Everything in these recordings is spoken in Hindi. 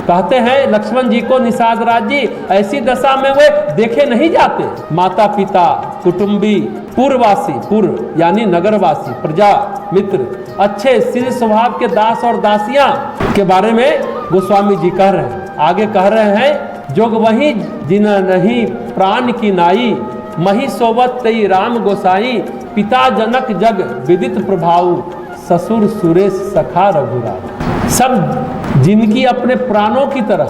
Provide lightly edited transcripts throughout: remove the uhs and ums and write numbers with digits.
कहते हैं लक्ष्मण जी को निषाद राज जी ऐसी दशा में वे देखे नहीं जाते। माता पिता, कुटुंबी, पूर्ववासी, पूर्व यानी नगरवासी, प्रजा, मित्र, अच्छे शील स्वभाव के दास और दासियां के बारे में गोस्वामी जी कह रहे हैं। आगे कह रहे हैं, जोग वही जिन नहीं प्राण की नाई, मही सोवत तई राम गोसाई, पिता जनक जग विदित प्रभाव, ससुर सुरेश सखा रघुराम। सब जिनकी अपने प्राणों की तरह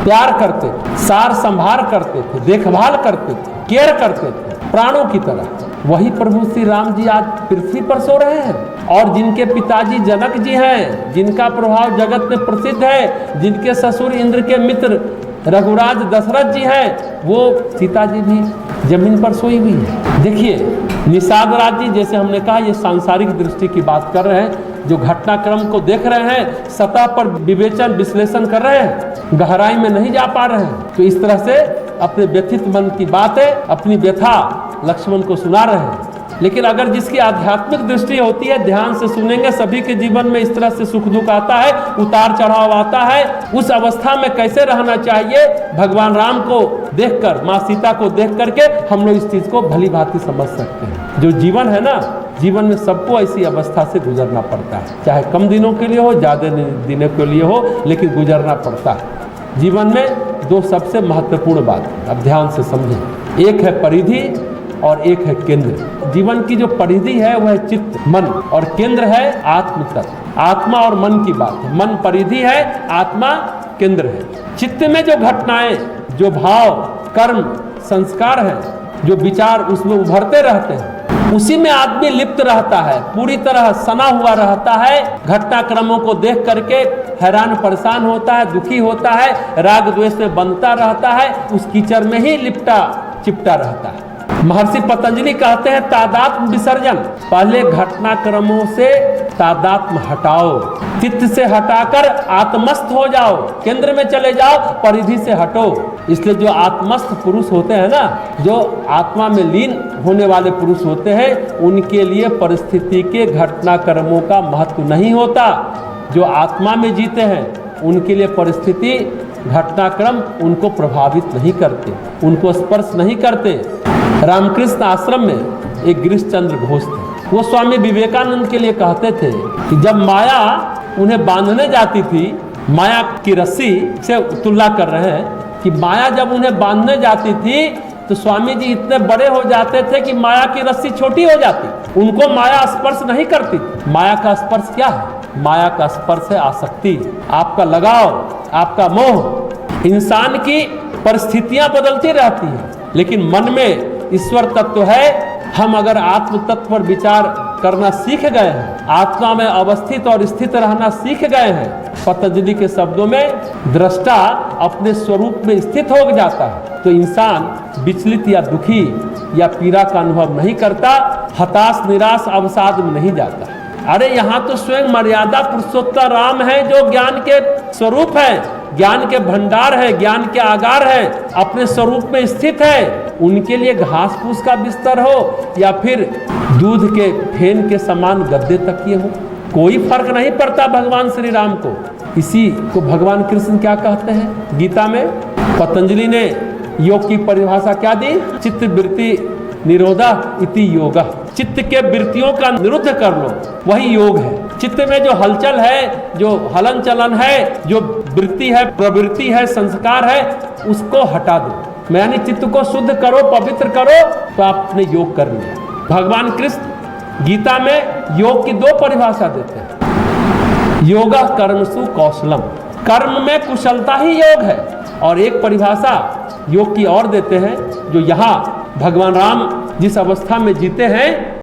प्यार करते थे, सार संभार करते थे, देखभाल करते थे, केयर करते थे प्राणों की तरह, वही प्रभु श्री राम जी आज पृथ्वी पर सो रहे हैं। और जिनके पिताजी जनक जी हैं, जिनका प्रभाव जगत में प्रसिद्ध है, जिनके ससुर इंद्र के मित्र रघुराज दशरथ जी हैं, वो सीता जी भी जमीन पर सोई हुई है। देखिए निषाद राज जी, जैसे हमने कहा, ये सांसारिक दृष्टि की बात कर रहे हैं, जो घटनाक्रम को देख रहे हैं, सतह पर विवेचन विश्लेषण कर रहे हैं, गहराई में नहीं जा पा रहे हैं। तो इस तरह से अपने व्यथित मन की बातें, अपनी व्यथा लक्ष्मण को सुना रहे हैं। लेकिन अगर जिसकी आध्यात्मिक दृष्टि होती है, ध्यान से सुनेंगे, सभी के जीवन में इस तरह से सुख दुख आता है, उतार चढ़ाव आता है, उस अवस्था में कैसे रहना चाहिए, भगवान राम को देखकर, माँ सीता को देख करके हम लोग इस चीज को भली भांति समझ सकते हैं। जो जीवन है ना, जीवन में सबको ऐसी अवस्था से गुजरना पड़ता है, चाहे कम दिनों के लिए हो, ज्यादा दिनों के लिए हो, लेकिन गुजरना पड़ता है। जीवन में दो सबसे महत्वपूर्ण बात है, अब ध्यान से समझें। एक है परिधि और एक है केंद्र। जीवन की जो परिधि है वह है चित्त, मन, और केंद्र है आत्म तत्व। आत्मा और मन की बात है। मन परिधि है, आत्मा केंद्र है। चित्त में जो घटनाएं, जो भाव, कर्म, संस्कार है, जो विचार उसमें उभरते रहते हैं, उसी में आदमी लिप्त रहता है, पूरी तरह सना हुआ रहता है। घटनाक्रमों को देख करके हैरान परेशान होता है, दुखी होता है, राग द्वेष में बंधता रहता है, उस कीचड़ में ही लिपटा चिपटा रहता है। महर्षि पतंजलि कहते हैं, तादात्म विसर्जन, पहले घटनाक्रमों से तादात्म हटाओ, चित्त से हटाकर आत्मस्थ हो जाओ, केंद्र में चले जाओ, परिधि से हटो। इसलिए जो आत्मस्थ पुरुष होते हैं ना, जो आत्मा में लीन होने वाले पुरुष होते हैं, उनके लिए परिस्थिति के घटनाक्रमों का महत्व नहीं होता। जो आत्मा में जीते हैं उनके लिए परिस्थिति, घटनाक्रम उनको प्रभावित नहीं करते, उनको स्पर्श नहीं करते। रामकृष्ण आश्रम में एक गिरीश चंद्र घोष थे। वो स्वामी विवेकानंद के लिए कहते थे कि जब माया उन्हें बांधने जाती थी, माया की रस्सी से तुलना कर रहे हैं कि माया जब उन्हें बांधने जाती थी तो स्वामी जी इतने बड़े हो जाते थे कि माया की रस्सी छोटी हो जाती, उनको माया स्पर्श नहीं करती। माया का स्पर्श क्या है? माया का स्पर्श है आसक्ति, आपका लगाव, आपका मोह। इंसान की परिस्थितियां बदलती रहती हैं, लेकिन मन में ईश्वर तत्व है। हम अगर आत्म तत्व पर विचार करना सीख गए हैं, आत्मा में अवस्थित और स्थित रहना सीख गए हैं, पतंजलि के शब्दों में दृष्टा अपने स्वरूप में स्थित हो जाता है, तो इंसान विचलित या दुखी या पीड़ा का अनुभव नहीं करता, हताश निराश अवसाद में नहीं जाता। अरे यहाँ तो स्वयं मर्यादा पुरुषोत्तम राम है, जो ज्ञान के स्वरूप है, ज्ञान के भंडार है, ज्ञान के आगार है, अपने स्वरूप में स्थित है। उनके लिए घास फूस का बिस्तर हो या फिर दूध के फेन के समान गद्दे तकिए हो, कोई फर्क नहीं पड़ता भगवान श्री राम को। इसी को भगवान कृष्ण क्या कहते हैं गीता में? पतंजलि ने योग की परिभाषा क्या दी? चित्त वृत्ति निरोधा इति योगा। चित्त के वृत्तियों का निरुद्ध कर लो, वही योग है। चित्त में जो हलचल है, जो हलन चलन है, जो वृत्ति है, प्रवृत्ति है, संस्कार है, उसको हटा दो। यानी चित्त को शुद्ध करो, पवित्र करो, तो आपने योग कर लिया। भगवान कृष्ण गीता में योग की दो परिभाषा देते हैं, योगा कर्मसु कौशलम, कर्म में कुशलता ही योग है। और एक परिभाषा योग की और देते हैं, जो यहाँ भगवान राम जिस अवस्था में जीते हैं